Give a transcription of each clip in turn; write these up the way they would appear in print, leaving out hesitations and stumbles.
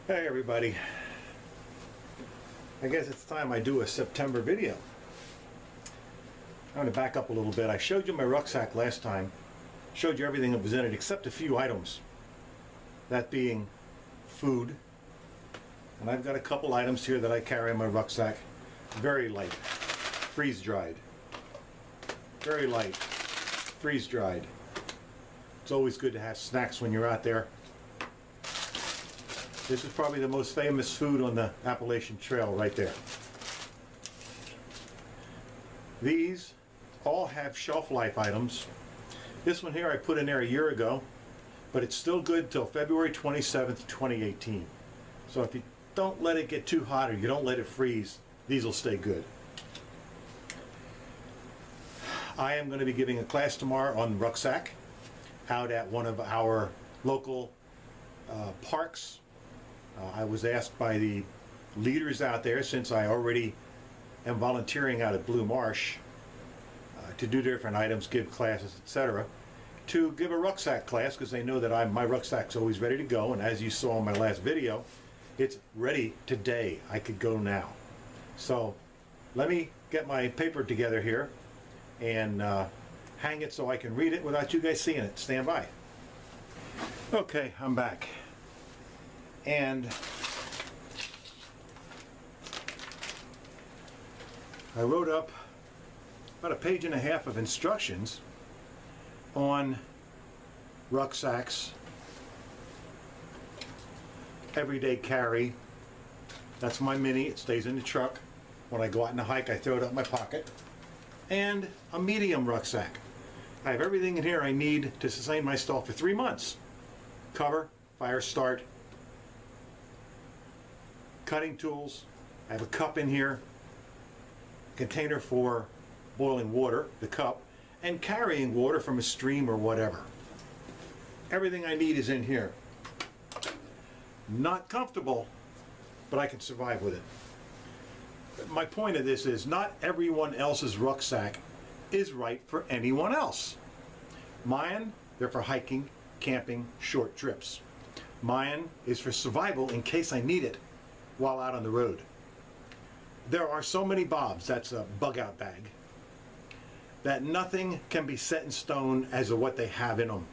Hey everybody, I guess it's time I do a September video. I'm going to back up a little bit. I showed you my rucksack last time, showed you everything that was in it except a few items, that being food, and I've got a couple items here that I carry in my rucksack. Very light, freeze dried. Very light, freeze dried. It's always good to have snacks when you're out there. This is probably the most famous food on the Appalachian Trail right there. These all have shelf life items. This one here I put in there a year ago, but it's still good till February 27th, 2018. So if you don't let it get too hot or you don't let it freeze, these will stay good. I am going to be giving a class tomorrow on rucksack out at one of our local parks. I was asked by the leaders out there, since I already am volunteering out at Blue Marsh to do different items, give classes, etc., to give a rucksack class, because they know that my rucksack's always ready to go, and as you saw in my last video, it's ready today. I could go now. So let me get my paper together here and hang it so I can read it without you guys seeing it. Stand by. Okay, I'm back. And I wrote up about a page and a half of instructions on rucksacks, everyday carry. That's my mini. It stays in the truck. When I go out on a hike, I throw it up my pocket. And a medium rucksack. I have everything in here I need to sustain myself for 3 months. Cover, fire start, cutting tools. I have a cup in here, container for boiling water, the cup, and carrying water from a stream or whatever. Everything I need is in here. Not comfortable, but I can survive with it. My point of this is not everyone else's rucksack is right for anyone else. Mine, they're for hiking, camping, short trips. Mine is for survival in case I need it while out on the road. There are so many bobs, that's a bug out bag, that nothing can be set in stone as to what they have in them.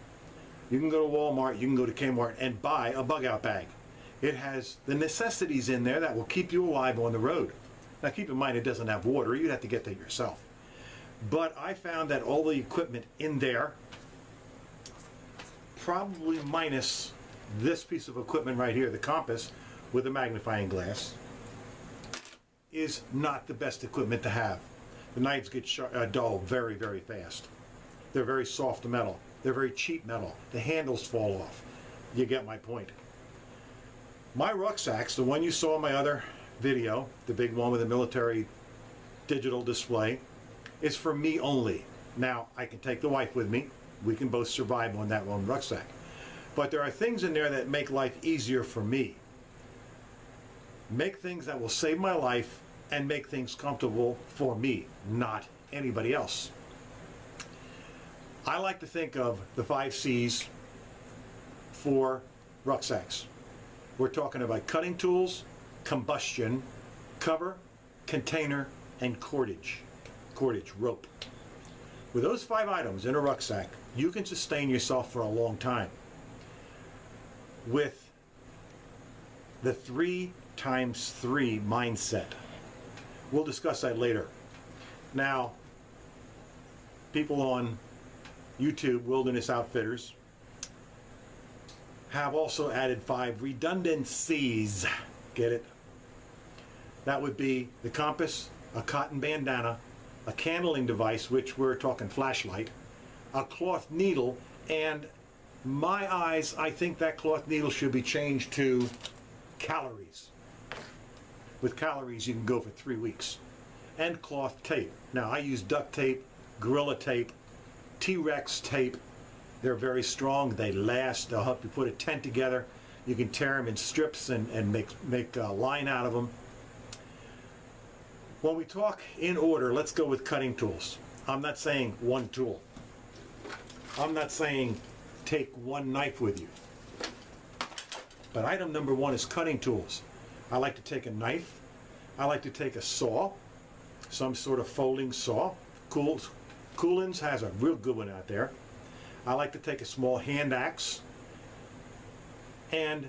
You can go to Walmart, you can go to Kmart and buy a bug out bag. It has the necessities in there that will keep you alive on the road. Now keep in mind it doesn't have water, you'd have to get that yourself. But I found that all the equipment in there, probably minus this piece of equipment right here, the compass with a magnifying glass, is not the best equipment to have. The knives get dull very, very fast. They're very soft metal. They're very cheap metal. The handles fall off. You get my point. My rucksacks, the one you saw in my other video, the big one with the military digital display, is for me only. Now, I can take the wife with me. We can both survive on that one rucksack. But there are things in there that make life easier for me. Make things that will save my life and make things comfortable for me, not anybody else. I like to think of the 5 C's for rucksacks. We're talking about cutting tools, combustion, cover, container, and cordage. Cordage, rope. With those 5 items in a rucksack, you can sustain yourself for a long time. With the 3x3 mindset. We'll discuss that later. Now, people on YouTube, Wilderness Outfitters, have also added 5 redundancies. Get it? That would be the compass, a cotton bandana, a candling device, which we're talking flashlight, a cloth needle, and my eyes, I think that cloth needle should be changed to calories. With calories you can go for 3 weeks. And cloth tape. Now I use duct tape, Gorilla tape, T-Rex tape. They're very strong, they last, they'll help you put a tent together. You can tear them in strips and make a line out of them. When we talk in order, let's go with cutting tools. I'm not saying one tool. I'm not saying take one knife with you. But item number one is cutting tools. I like to take a knife. I like to take a saw, some sort of folding saw. Coulin's has a real good one out there. I like to take a small hand axe. And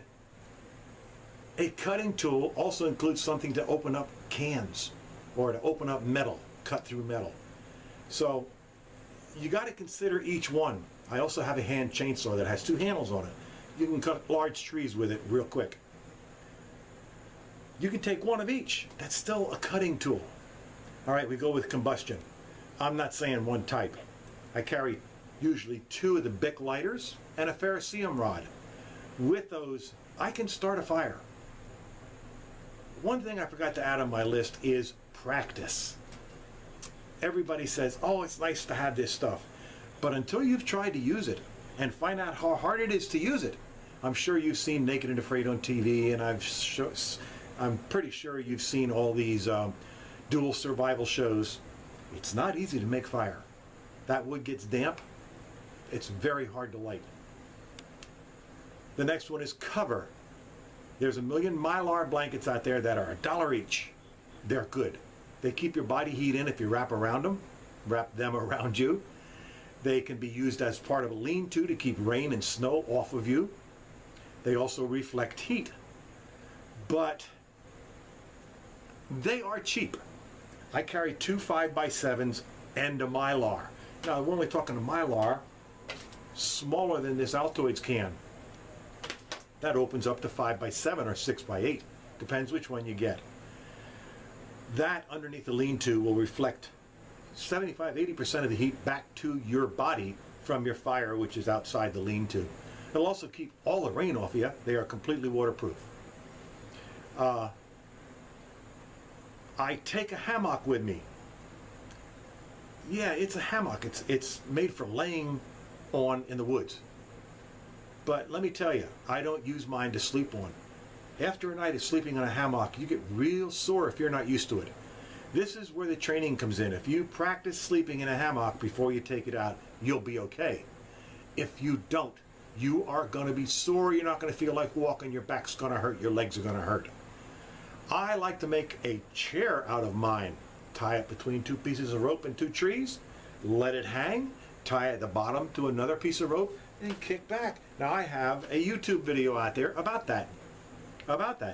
a cutting tool also includes something to open up cans or to open up metal, cut through metal. So you got to consider each one. I also have a hand chainsaw that has two handles on it. You can cut large trees with it real quick. You can take one of each. That's still a cutting tool. All right, we go with combustion. I'm not saying one type. I carry usually two of the Bic lighters and a ferrocerium rod. With those, I can start a fire. One thing I forgot to add on my list is practice. Everybody says, oh, it's nice to have this stuff. But until you've tried to use it and find out how hard it is to use it, I'm sure you've seen Naked and Afraid on TV, and I'm pretty sure you've seen all these dual survival shows. It's not easy to make fire. That wood gets damp. It's very hard to light. The next one is cover. There's a million Mylar blankets out there that are $1 each. They're good. They keep your body heat in if you wrap them around you. They can be used as part of a lean-to to keep rain and snow off of you. They also reflect heat. But they are cheap. I carry two 5x7s and a Mylar. Now, we're only talking a Mylar smaller than this Altoids can. That opens up to 5x7 or 6x8. Depends which one you get. That underneath the lean-to will reflect 75–80% of the heat back to your body from your fire, which is outside the lean-to. It'll also keep all the rain off you. They are completely waterproof. I take a hammock with me. Yeah, it's a hammock. It's made for laying on in the woods. But let me tell you, I don't use mine to sleep on. After a night of sleeping on a hammock, you get real sore if you're not used to it. This is where the training comes in. If you practice sleeping in a hammock before you take it out, you'll be okay. If you don't, you are going to be sore. You're not going to feel like walking. Your back's going to hurt. Your legs are going to hurt. I like to make a chair out of mine. Tie it between two pieces of rope and two trees. Let it hang. Tie at the bottom to another piece of rope and kick back. Now I have a YouTube video out there about that.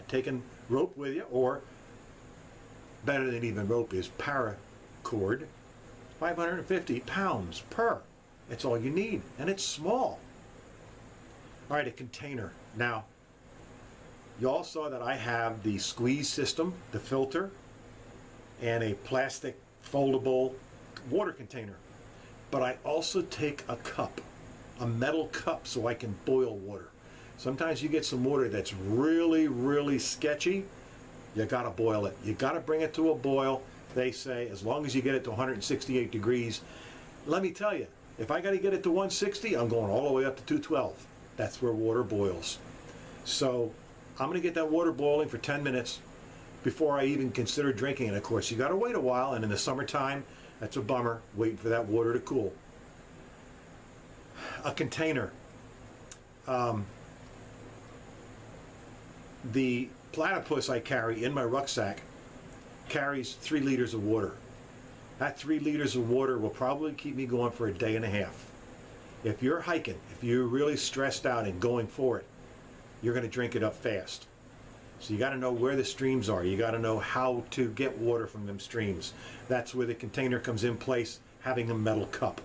Taking rope with you, or better than even rope is paracord. 550 pounds per. That's all you need, and it's small. All right, a container. Now, you all saw that I have the squeeze system, the filter, and a plastic foldable water container. But I also take a cup, a metal cup, so I can boil water. Sometimes you get some water that's really, really sketchy. You gotta boil it. You gotta bring it to a boil. They say as long as you get it to 168 degrees. Let me tell you, if I gotta get it to 160, I'm going all the way up to 212. That's where water boils. So I'm gonna get that water boiling for 10 minutes before I even consider drinking it. Of course, you gotta wait a while, and in the summertime, that's a bummer, waiting for that water to cool. A container. The platypus I carry in my rucksack carries 3 liters of water. That 3 liters of water will probably keep me going for a day and a half. If you're hiking, if you're really stressed out and going for it, you're going to drink it up fast. So you got to know where the streams are. You got to know how to get water from them streams. That's where the container comes in place, having a metal cup.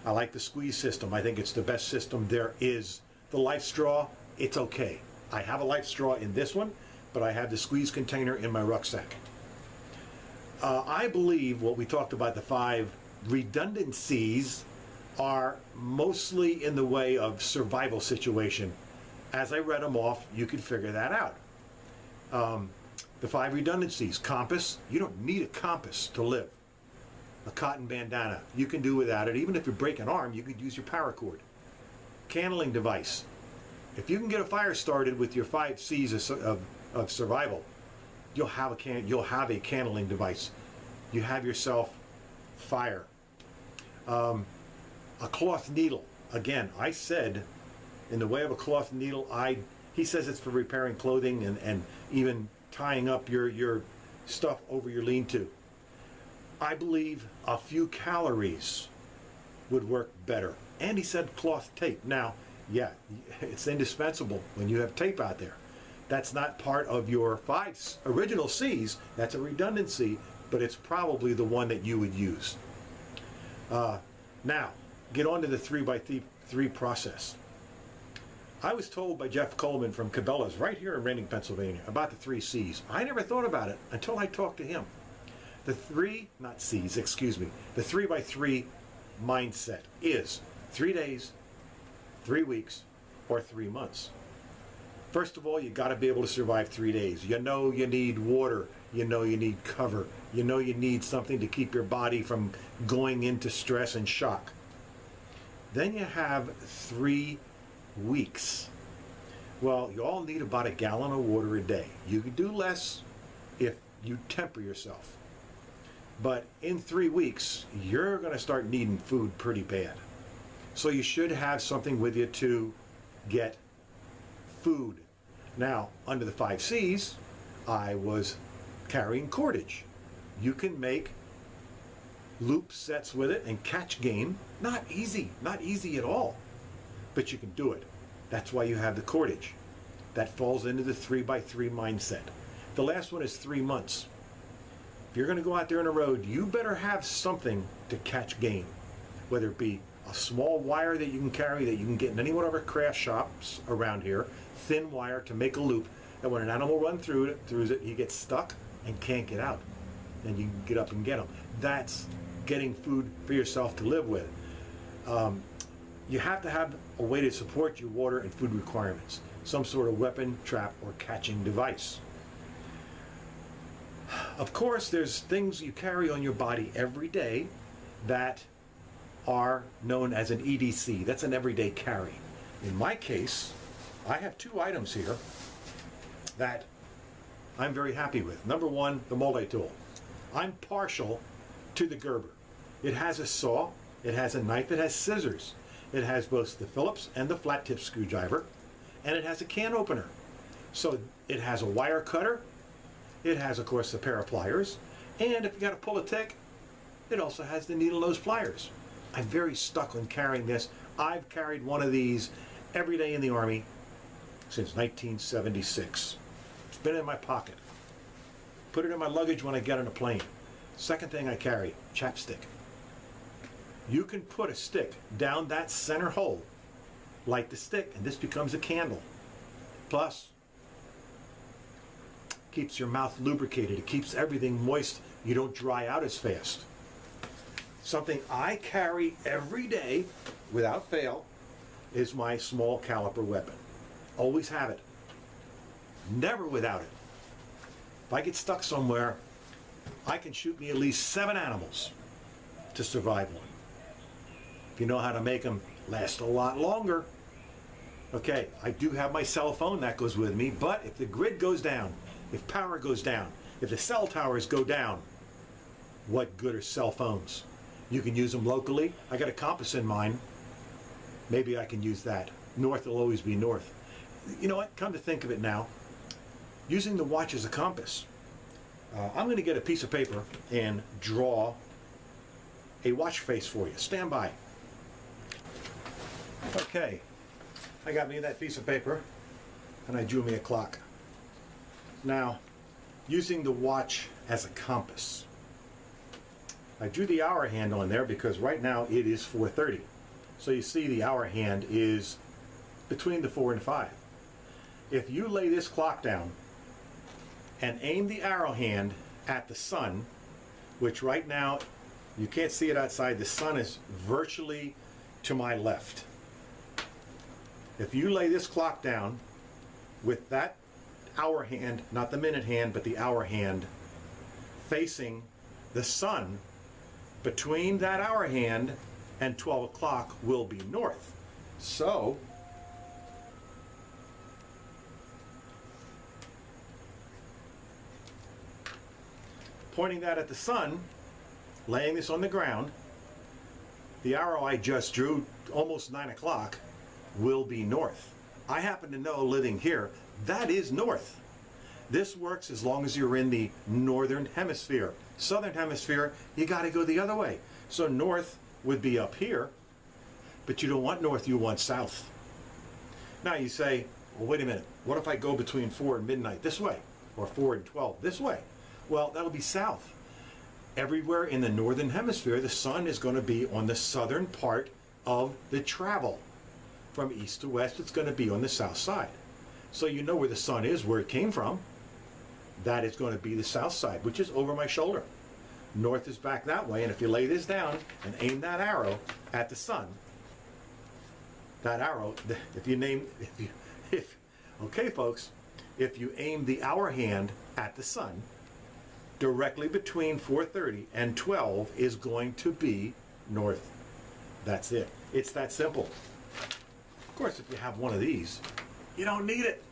I like the squeeze system. I think it's the best system there is. The life straw, it's okay. I have a life straw in this one, but I have the squeeze container in my rucksack. I believe what we talked about, the 5 redundancies, are mostly in the way of survival situation. As I read them off, you could figure that out. The 5 redundancies. Compass. You don't need a compass to live. A cotton bandana. You can do without it. Even if you break an arm, you could use your paracord. Candling device. If you can get a fire started with your 5 C's of survival, you'll have a candling device. You have yourself fire. A cloth needle. Again, I said in the way of a cloth needle, I He says it's for repairing clothing and even tying up your stuff over your lean-to. I believe a few calories would work better. And he said cloth tape. Now, yeah, it's indispensable when you have tape out there. That's not part of your 5 original C's. That's a redundancy, but it's probably the one that you would use. Now, get on to the 3x3 process. I was told by Jeff Coleman from Cabela's right here in Reading, Pennsylvania, about the 3 C's. I never thought about it until I talked to him. The 3x3 mindset is 3 days, 3 weeks, or 3 months. First of all, you got to be able to survive 3 days. You know you need water. You know you need cover. You know you need something to keep your body from going into stress and shock. Then you have 3 weeks. Well, you all need about a gallon of water a day. You can do less if you temper yourself. But in 3 weeks, you're going to start needing food pretty bad. So you should have something with you to get food. Now, under the 5 C's, I was carrying cordage. You can make loop sets with it and catch game. Not easy at all, but you can do it. That's why you have the cordage. That falls into the 3x3 mindset. The last one is 3 months. If you're going to go out there on the road, you better have something to catch game, whether it be a small wire that you can carry that you can get in any one of our craft shops around here, thin wire to make a loop that when an animal runs through it, he gets stuck and can't get out. And you can get up and get him. That's getting food for yourself to live with. You have to have a way to support your water and food requirements. Some sort of weapon, trap, or catching device. Of course, there's things you carry on your body every day that are known as an EDC. That's an everyday carry. In my case, I have 2 items here that I'm very happy with. Number one, the multi-tool. I'm partial to the Gerber. It has a saw, it has a knife, it has scissors. It has both the Phillips and the flat tip screwdriver, and it has a can opener. So it has a wire cutter, it has, of course, a pair of pliers, and if you got to pull a tick, it also has the needle nose pliers. I'm very stuck on carrying this. I've carried one of these every day in the Army since 1976. It's been in my pocket. Put it in my luggage when I get on a plane. Second thing I carry, chapstick. You can put a stick down that center hole, light the stick, and this becomes a candle. Plus, keeps your mouth lubricated. It keeps everything moist. You don't dry out as fast. Something I carry every day without fail is my small caliper weapon. Always have it. Never without it. If I get stuck somewhere, I can shoot me at least 7 animals to survive one. If you know how to make them last a lot longer. Okay, I do have my cell phone that goes with me, but if the grid goes down, if power goes down, if the cell towers go down, what good are cell phones? You can use them locally. I got a compass in mine. Maybe I can use that. North will always be north. You know what? Come to think of it now, using the watch as a compass, I'm going to get a piece of paper and draw a watch face for you. Stand by. Okay, I got me that piece of paper and I drew me a clock. Now, using the watch as a compass, I drew the hour hand on there because right now it is 4:30. So you see the hour hand is between the 4 and 5. If you lay this clock down and aim the arrow hand at the sun, which right now you can't see it outside, the sun is virtually to my left. If you lay this clock down with that hour hand, not the minute hand, but the hour hand, facing the sun, between that hour hand and 12 o'clock will be north. So, pointing that at the sun, laying this on the ground, the arrow I just drew, almost 9 o'clock, will be north. I happen to know, living here, that is north. This works as long as you're in the northern hemisphere. Southern hemisphere, you got to go the other way. So north would be up here, but you don't want north, you want south. Now you say, well, wait a minute, what if I go between 4 and midnight this way, or 4 and 12 this way? Well, that'll be south. Everywhere in the northern hemisphere, the sun is going to be on the southern part of the travel. From east to west, it's going to be on the south side. So you know where the sun is, where it came from. That is going to be the south side, which is over my shoulder. North is back that way, and if you lay this down and aim that arrow at the sun, that arrow, okay folks, if you aim the hour hand at the sun, directly between 4:30 and 12 is going to be north. That's it. It's that simple. Of course, if you have one of these, you don't need it.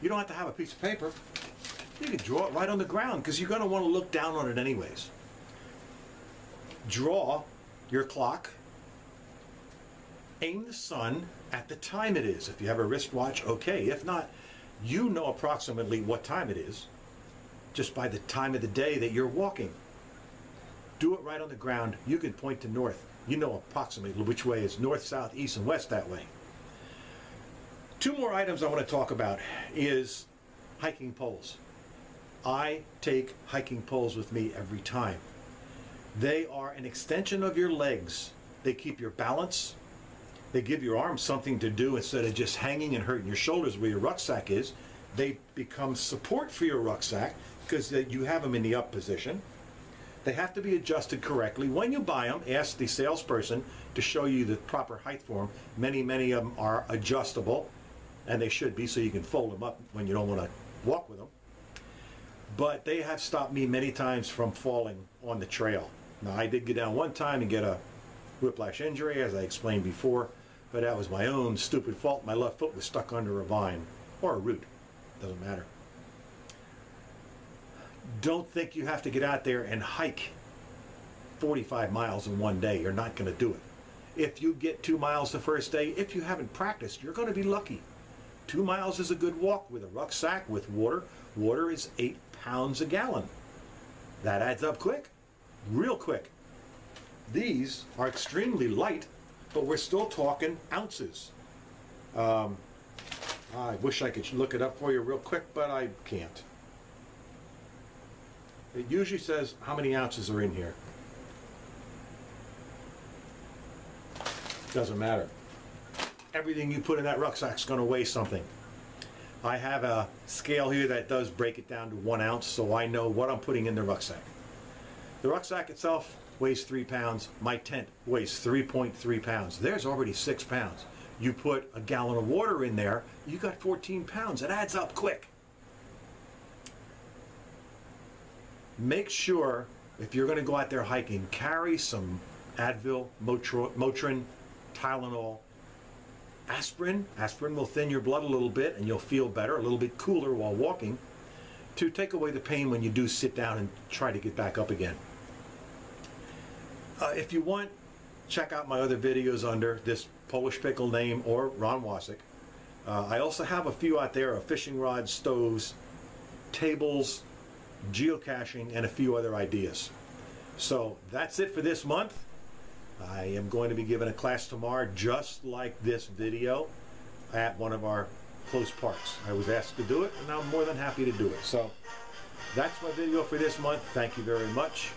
You don't have to have a piece of paper. You can draw it right on the ground because you're going to want to look down on it anyways. Draw your clock. Aim the sun at the time it is. If you have a wristwatch, okay. If not, you know approximately what time it is just by the time of the day that you're walking. Do it right on the ground. You can point to north. You know approximately which way is north, south, east, and west that way. 2 more items I want to talk about is hiking poles. I take hiking poles with me every time. They are an extension of your legs. They keep your balance. They give your arms something to do instead of just hanging and hurting your shoulders where your rucksack is. They become support for your rucksack because you have them in the up position. They have to be adjusted correctly. When you buy them, ask the salesperson to show you the proper height for them. Many of them are adjustable, and they should be, so you can fold them up when you don't want to walk with them. But they have stopped me many times from falling on the trail. Now, I did get down one time and get a whiplash injury, as I explained before, but that was my own stupid fault. My left foot was stuck under a vine or a root. Doesn't matter. Don't think you have to get out there and hike 45 miles in one day. You're not going to do it. If you get 2 miles the first day, if you haven't practiced, you're going to be lucky. 2 miles is a good walk with a rucksack with water. Water is 8 pounds a gallon. That adds up quick, real quick. These are extremely light, but we're still talking ounces. I wish I could look it up for you real quick, but I can't. It usually says how many ounces are in here. Doesn't matter. Everything you put in that rucksack is going to weigh something. I have a scale here that does break it down to 1 ounce, so I know what I'm putting in the rucksack. The rucksack itself weighs 3 pounds. My tent weighs 3.3 pounds. There's already 6 pounds. You put a gallon of water in there, you got 14 pounds. It adds up quick. Make sure, if you're going to go out there hiking, carry some Advil, Motrin, Tylenol, aspirin. Aspirin will thin your blood a little bit and you'll feel better, a little bit cooler while walking, to take away the pain when you do sit down and try to get back up again. If you want, check out my other videos under this Polish Pickle name or Ron Wasik. I also have a few out there of fishing rods, stoves, tables, geocaching, and a few other ideas. So that's it for this month. I am going to be giving a class tomorrow just like this video at one of our close parks. I was asked to do it and I'm more than happy to do it. So that's my video for this month. Thank you very much.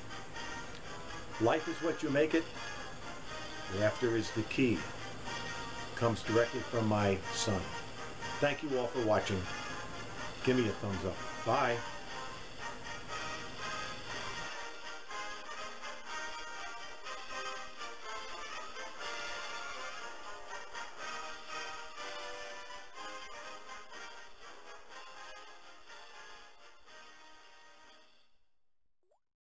Life is what you make it. Laughter is the key. Comes directly from my son. Thank you all for watching. Give me a thumbs up. Bye.